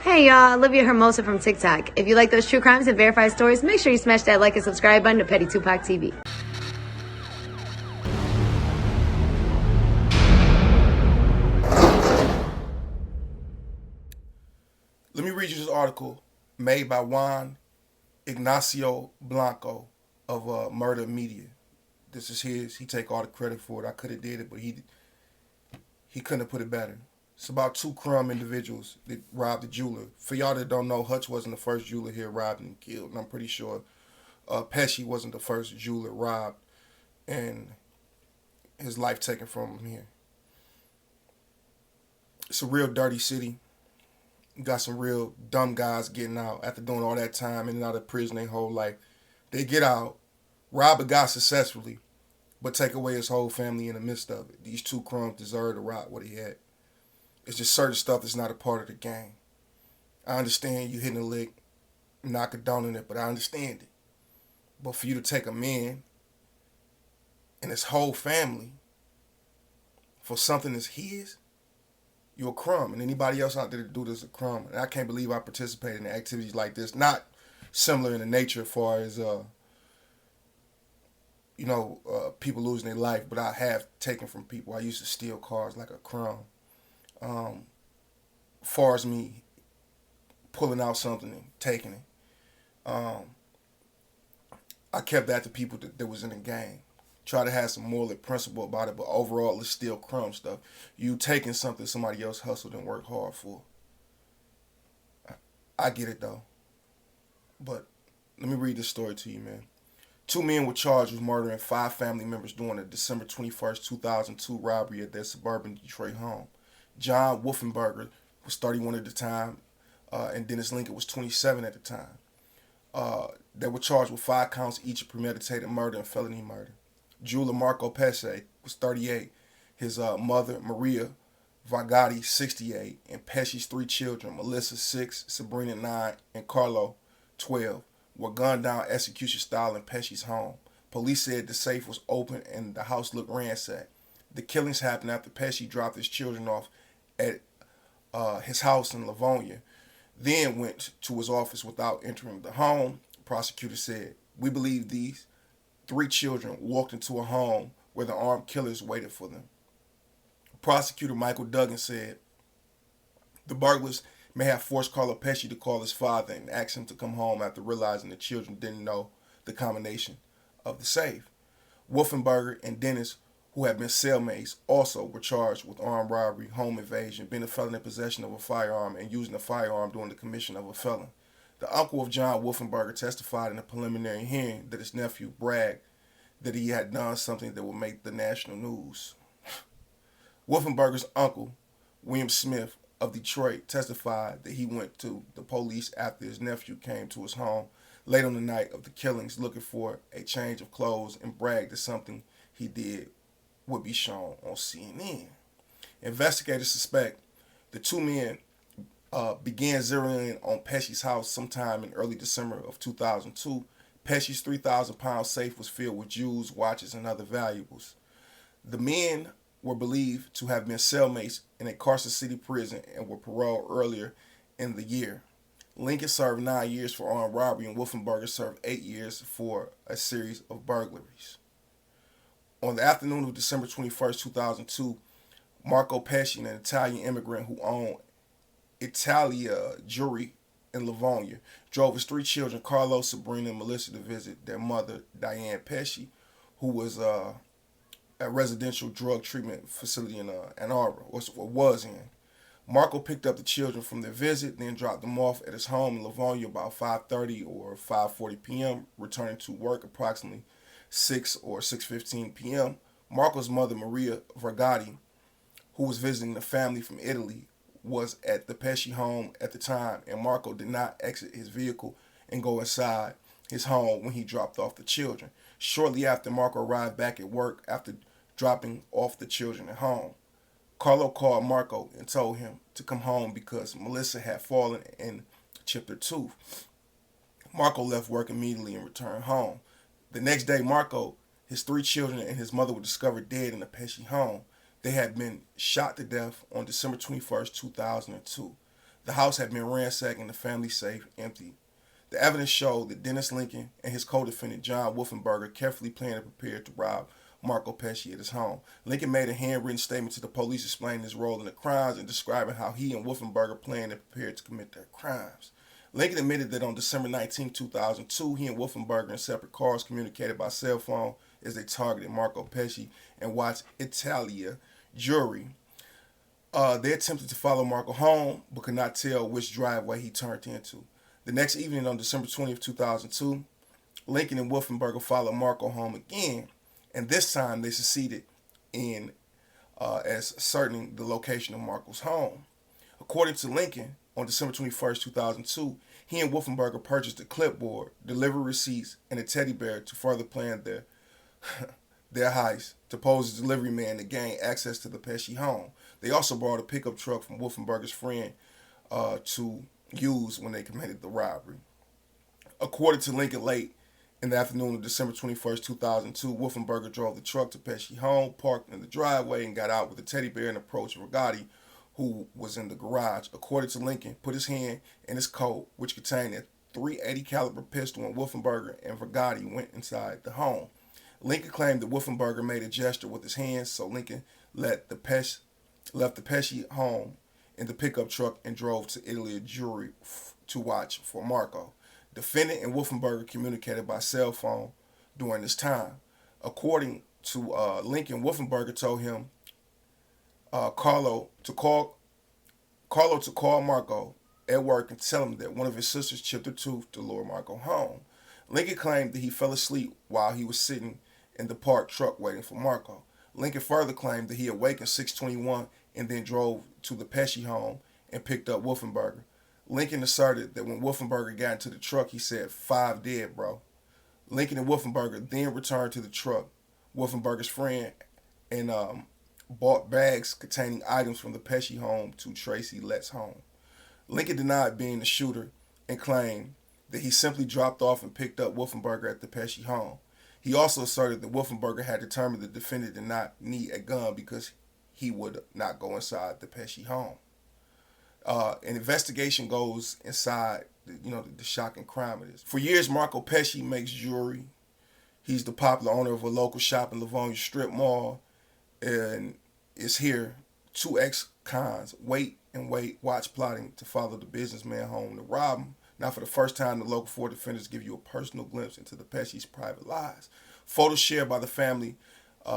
Hey y'all, Olivia Hermosa from TikTok. If you like those true crimes and verified stories, make sure you smash that like and subscribe button to Petty Tupac TV. Let me read you this article made by Juan Ignacio Blanco of Murder Media. This is his. He take all the credit for it. I could have did it, but he couldn't have put it better. It's about two crumb individuals that robbed a jeweler. For y'all that don't know, Hutch wasn't the first jeweler here robbed and killed, and I'm pretty sure Pesce wasn't the first jeweler robbed and his life taken from him here. It's a real dirty city. You got some real dumb guys getting out after doing all that time in and out of prison their whole life. They get out, rob a guy successfully, but take away his whole family in the midst of it. These two crumbs deserve to rot what he had. It's just certain stuff that's not a part of the game. I understand you hitting a lick, not condoning it, but I understand it. But for you to take a man and his whole family for something that's his, you're a crumb. And anybody else out there to do this is a crumb. And I can't believe I participated in activities like this. Not similar in the nature as far as, people losing their life, but I have taken from people. I used to steal cars like a crumb. Far as me pulling out something and taking it, I kept that to people that was in the gang. Try to have some moral principle about it, but overall it's still crumb stuff. You taking something somebody else hustled and worked hard for. I get it though. But let me read this story to you, man. Two men were charged with murdering 5 family members during a December 21st, 2002 robbery at their suburban Detroit home. John Wolfenberger was 31 at the time, and Dennis Lincoln was 27 at the time. They were charged with 5 counts each of premeditated murder and felony murder. Jeweler Marco Pesce was 38. His mother, Maria Vargati, 68, and Pesce's 3 children, Melissa, 6, Sabrina, 9, and Carlo, 12, were gunned down execution style in Pesce's home. Police said the safe was open and the house looked ransacked. The killings happened after Pesce dropped his children off at his house in Livonia, then went to his office without entering the home. The prosecutor said, "We believe these 3 children walked into a home where the armed killers waited for them." Prosecutor Michael Duggan said, "The burglars may have forced Carlo Pesce to call his father and ask him to come home after realizing the children didn't know the combination of the safe." Wolfenberger and Dennis, who had been cellmates, also were charged with armed robbery, home invasion, being a felon in possession of a firearm, and using a firearm during the commission of a felon. The uncle of John Wolfenberger testified in a preliminary hearing that his nephew bragged that he had done something that would make the national news. Wolfenberger's uncle, William Smith of Detroit, testified that he went to the police after his nephew came to his home late on the night of the killings looking for a change of clothes and bragged that something he did would be shown on CNN. Investigators suspect the 2 men began zeroing in on Pesce's house sometime in early December of 2002. Pesce's 3,000-pound safe was filled with jewels, watches, and other valuables. The men were believed to have been cellmates in a Carson City prison and were paroled earlier in the year. Lincoln served 9 years for armed robbery, and Wolfenberger served 8 years for a series of burglaries. On the afternoon of December 21st, 2002, Marco Pesce, an Italian immigrant who owned Italia Jewelry in Livonia, drove his 3 children, Carlo, Sabrina, and Melissa, to visit their mother, Diane Pesce, who was a residential drug treatment facility in Ann Arbor, or was in. Marco picked up the children from their visit, then dropped them off at his home in Livonia about 5:30 or 5:40 p.m., returning to work approximately 6 or 6:15 p.m. Marco's mother, Maria Vargati, who was visiting the family from Italy, was at the Pesce home at the time, and Marco did not exit his vehicle and go inside his home when he dropped off the children. Shortly after, Marco arrived back at work after dropping off the children at home. Carlo called Marco and told him to come home because Melissa had fallen and chipped her tooth. Marco left work immediately and returned home. The next day, Marco, his 3 children, and his mother were discovered dead in the Pesce home. They had been shot to death on December 21st, 2002. The house had been ransacked and the family safe empty. The evidence showed that Dennis Lincoln and his co-defendant John Wolfenberger carefully planned and prepared to rob Marco Pesce at his home. Lincoln made a handwritten statement to the police explaining his role in the crimes and describing how he and Wolfenberger planned and prepared to commit their crimes. Lincoln admitted that on December 19, 2002, he and Wolfenberger in separate cars communicated by cell phone as they targeted Marco Pesce and watched Italia Jury. They attempted to follow Marco home, but could not tell which driveway he turned into. The next evening on December 20th, 2002, Lincoln and Wolfenberger followed Marco home again, and this time they succeeded in ascertaining the location of Marco's home. According to Lincoln, on December 21st, 2002, he and Wolfenberger purchased a clipboard, delivery receipts, and a teddy bear to further plan their heist to pose as delivery man to gain access to the Pesce home. They also brought a pickup truck from Wolfenberger's friend to use when they committed the robbery. According to Lincoln, late in the afternoon of December 21st, 2002, Wolfenberger drove the truck to Pesce home, parked in the driveway, and got out with a teddy bear and approached Rigotti, who was in the garage. According to Lincoln, put his hand in his coat, which contained a .380 caliber pistol, and Wolfenberger and Rigotti went inside the home. Lincoln claimed that Wolfenberger made a gesture with his hands, so Lincoln left the Pesce home in the pickup truck and drove to Italia Jury to watch for Marco. Defendant and Wolfenberger communicated by cell phone during this time. According to Lincoln, Wolfenberger told him Carlo to call Marco at work and tell him that one of his sisters chipped a tooth to lure Marco home. Lincoln claimed that he fell asleep while he was sitting in the parked truck waiting for Marco. Lincoln further claimed that he awakened 6:21 and then drove to the Pesce home and picked up Wolfenberger. Lincoln asserted that when Wolfenberger got into the truck, he said, "5 dead, bro." Lincoln and Wolfenberger then returned to the truck. Wolfenberger's friend and bought bags containing items from the Pesce home to Tracy Lett's home. Lincoln denied being the shooter and claimed that he simply dropped off and picked up Wolfenberger at the Pesce home. He also asserted that Wolfenberger had determined the defendant did not need a gun because he would not go inside the Pesce home. An investigation goes inside, the shocking crime it is. For years, Marco Pesce makes jewelry. He's the popular owner of a local shop in Livonia Strip Mall, and is here. 2 ex-cons wait, watch plotting to follow the businessman home to rob him. Now, for the first time, the local 4 defenders give you a personal glimpse into the Pesce's private lives. Photos shared by the family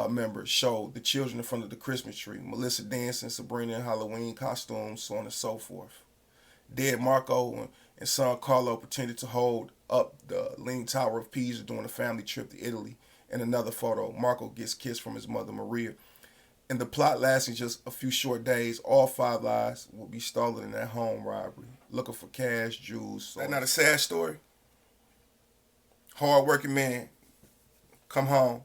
members show the children in front of the Christmas tree, Melissa dancing, Sabrina in Halloween costumes, so on and so forth. Dead Marco and son Carlo pretended to hold up the Leaning Tower of Pisa during a family trip to Italy. In another photo, Marco gets kissed from his mother Maria. In the plot lasting just a few short days, all 5 lives will be stolen in that home robbery, looking for cash, jewels. That's not a sad story. Hard-working man, come home.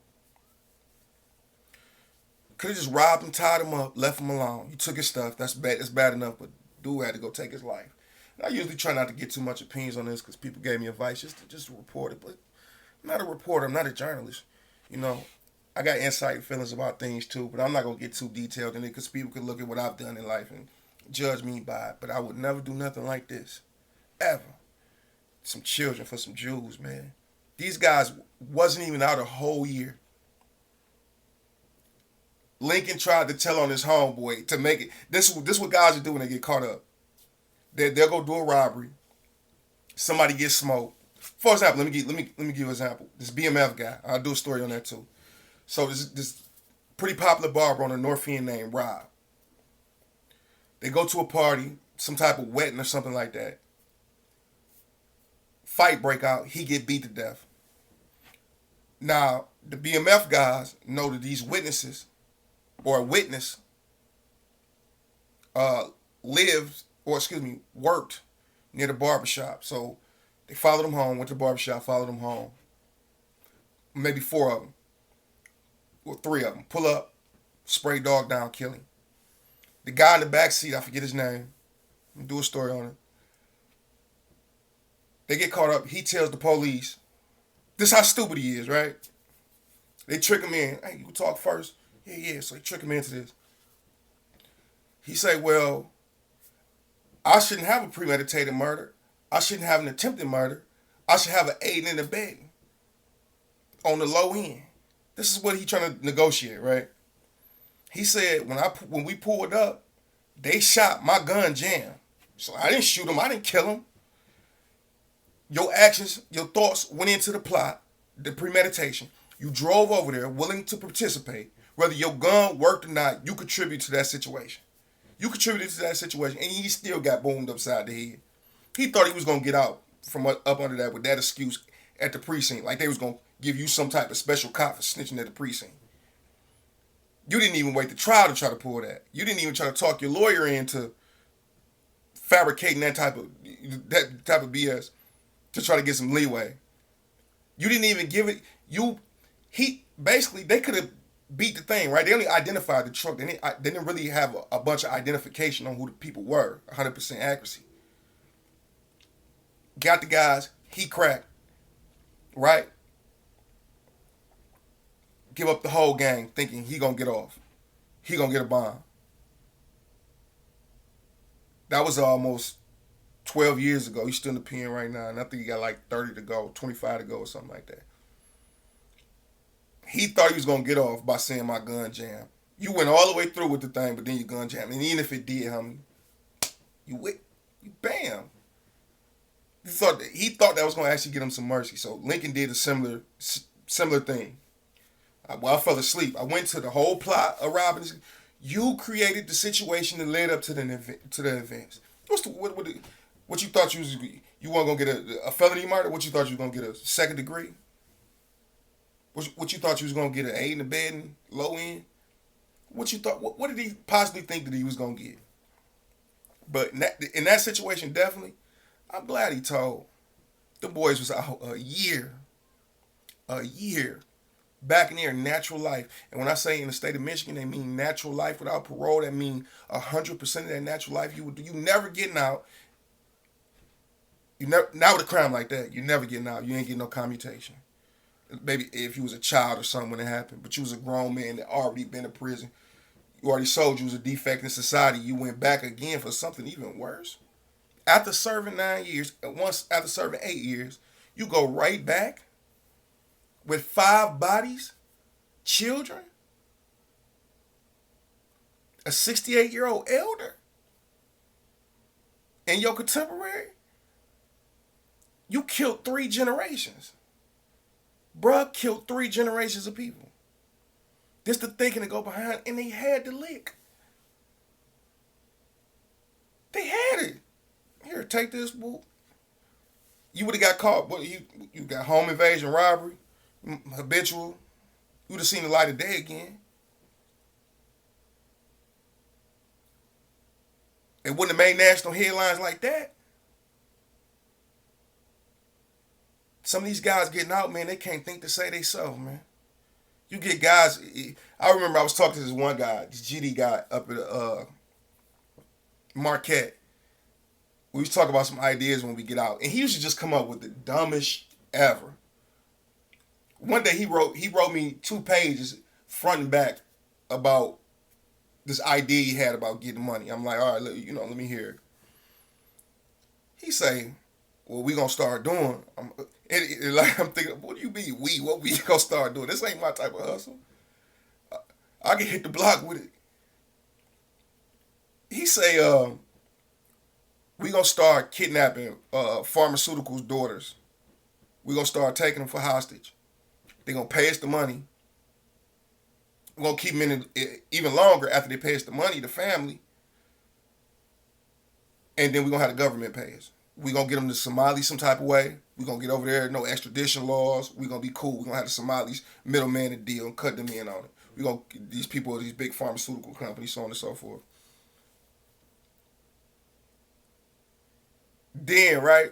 Could have just robbed him, tied him up, left him alone. You took his stuff. That's bad. That's bad enough, but dude had to go take his life. And I usually try not to get too much opinions on this because people gave me advice just to report it. But I'm not a reporter. I'm not a journalist. I got insight and feelings about things too, but I'm not going to get too detailed in it because people could look at what I've done in life and judge me by it. But I would never do nothing like this. Ever. Some children for some Jews, man. These guys wasn't even out a whole year. Lincoln tried to tell on his homeboy to make it. This what guys are doing when they get caught up. They'll go do a robbery. Somebody gets smoked. For example, let me give you an example. This BMF guy. I'll do a story on that too. So this pretty popular barber on the North End named Rob. They go to a party, some type of wedding or something like that. Fight break out. He get beat to death. Now, the BMF guys know that these witnesses or a witness worked near the barbershop. So they followed him home, went to the barbershop, followed him home. Maybe 4 of them. Or 3 of them. Pull up, spray dog down, kill him. The guy in the back seat, I forget his name. I'm do a story on it. They get caught up. He tells the police. This is how stupid he is, right? They trick him in. Hey, you talk first. Yeah. So they trick him into this. He say, well, I shouldn't have a premeditated murder. I shouldn't have an attempted murder. I should have an aiding and abetting on the low end. This is what he trying to negotiate, right? He said when we pulled up, they shot, my gun jammed. So I didn't shoot him. I didn't kill him. Your actions, your thoughts went into the plot, the premeditation. You drove over there willing to participate. Whether your gun worked or not, you contribute to that situation. You contributed to that situation, and he still got boomed upside the head. He thought he was going to get out from up under that with that excuse at the precinct. Like they was going to give you some type of special cop for snitching at the precinct. You didn't even wait the trial to try to pull that. You didn't even try to talk your lawyer into fabricating that type of BS to try to get some leeway. You didn't even give it. They could have beat the thing, right? They only identified the truck. They didn't really have a bunch of identification on who the people were. 100% accuracy. Got the guys. He cracked. Right? Give up the whole gang thinking he gonna get off. He gonna get a bond. That was almost 12 years ago. He's still in the pen right now. And I think he got like 30 to go, 25 to go or something like that. He thought he was going to get off by saying my gun jammed. You went all the way through with the thing, but then your gun jammed. And even if it did, you bam. He thought that was going to actually get him some mercy. So Lincoln did a similar thing. I fell asleep. I went to the whole plot of robbing. You created the situation that led up to the events. What you thought you weren't going to get a felony murder? What you thought you were going to get a second degree? What you thought you was going to get an aid in the bed and low end? What you thought? What did he possibly think that he was going to get? But in that situation, definitely, I'm glad he told. The boys was out a year, back in there, natural life. And when I say in the state of Michigan, they mean natural life without parole. That means 100% of that natural life you never getting out. Now with a crime like that, you never getting out. You ain't getting no commutation. Maybe if you was a child or something when it happened, but you was a grown man that already been in prison. You already sold, you was a defect in society. You went back again for something even worse. After serving 9 years, after serving 8 years, you go right back with 5 bodies, children, a 68-year-old elder, and your contemporary. You killed 3 generations. Bruh killed 3 generations of people. This the thinking to go behind, and they had the lick. They had it. Here, take this, boo. You would have got caught. But you got home invasion, robbery, habitual. You would have seen the light of day again. It wouldn't have made national headlines like that. Some of these guys getting out, man, they can't think to say they so, man. You get guys. I remember I was talking to this one guy, this GD guy up at Marquette. We was talking about some ideas when we get out, and he used to just come up with the dumbest ever. One day he wrote me 2 pages front and back about this idea he had about getting money. I'm like, all right, let me hear it. He say, "Well, we gonna start doing." I'm thinking, what do you mean we? What we gonna start doing? This ain't my type of hustle. I can hit the block with it. He say, we gonna start kidnapping pharmaceuticals daughters. We gonna start taking them for hostage. They gonna pay us the money. We're gonna keep them in it even longer after they pay us the money, the family. And then we're gonna have the government pay us. We're going to get them to Somalia some type of way. We're going to get over there, no extradition laws. We're going to be cool. We're going to have the Somalis middleman a deal and cut them in on it. We're going to, these people, these big pharmaceutical companies, so on and so forth. Then, right,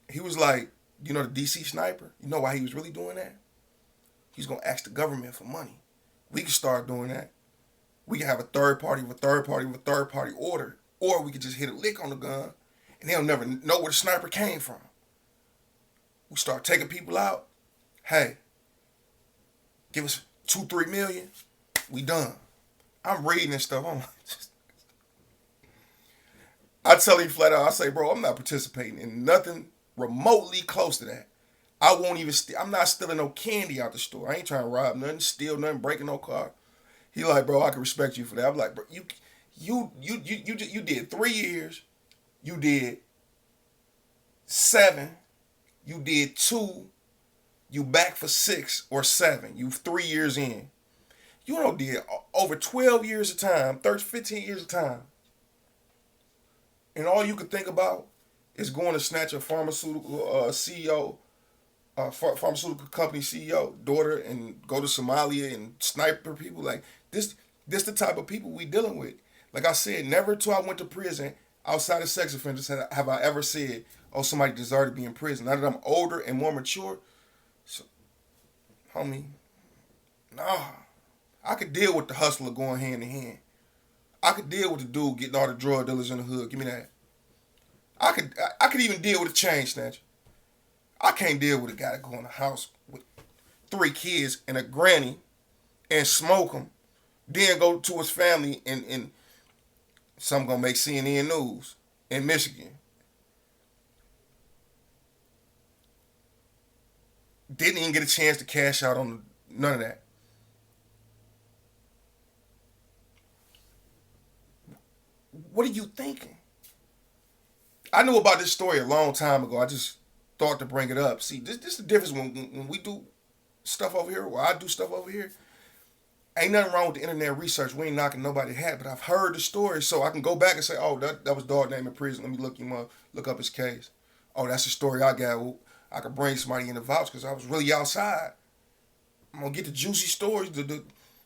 he was like, the DC sniper? You know why he was really doing that? He's going to ask the government for money. We can start doing that. We can have a third party with a third party with a third party order. Or we could just hit a lick on the gun. And they'll never know where the sniper came from. We start taking people out. Hey, give us 2-3 million. We done. I'm reading this stuff. I tell him flat out, I say, bro, I'm not participating in nothing remotely close to that. I won't even. I'm not stealing no candy out the store. I ain't trying to rob nothing, steal nothing, breaking no car. He like, bro, I can respect you for that. I'm like, bro, you did 3 years. You did 7. You did 2. You back for 6 or 7. You 3 years in. You know, did over 12 years of time, 13, 15 years of time. And all you could think about is going to snatch a pharmaceutical CEO, pharmaceutical company CEO daughter, and go to Somalia and sniper people. Like this the type of people we dealing with. Like I said, never till I went to prison outside of sex offenders have I ever said, oh, somebody deserved to be in prison. Now that I'm older and more mature, so, homie, nah. I could deal with the hustler going hand in hand. I could deal with the dude getting all the drug dealers in the hood. Give me that. I could even deal with a chain snatcher. I can't deal with a guy that go in the house with 3 kids and a granny and smoke them, then go to his family and some gonna make CNN news in Michigan. Didn't even get a chance to cash out on none of that. What are you thinking? I knew about this story a long time ago. I just thought to bring it up. See, this is the difference when we do stuff over here, or I do stuff over here. Ain't nothing wrong with the internet research. We ain't knocking nobody's hat, but I've heard the story, so I can go back and say, oh, that was dog name in prison. Let me look him up, look up his case. Oh, that's the story I got. Well, I could bring somebody in to vouch because I was really outside. I'm gonna get the juicy stories, the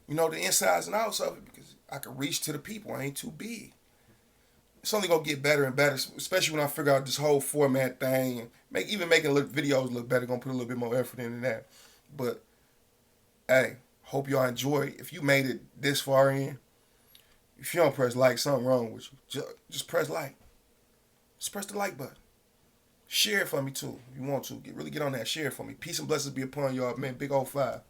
insides and outs of it because I can reach to the people. I ain't too big. It's only gonna get better and better, especially when I figure out this whole format thing and making videos look better. Gonna put a little bit more effort into that. But hey, hope y'all enjoy. If you made it this far in, if you don't press like, something wrong with you. Just press like. Just press the like button. Share it for me too. If you want to. Really get on that. Share it for me. Peace and blessings be upon y'all, man. Big old 5.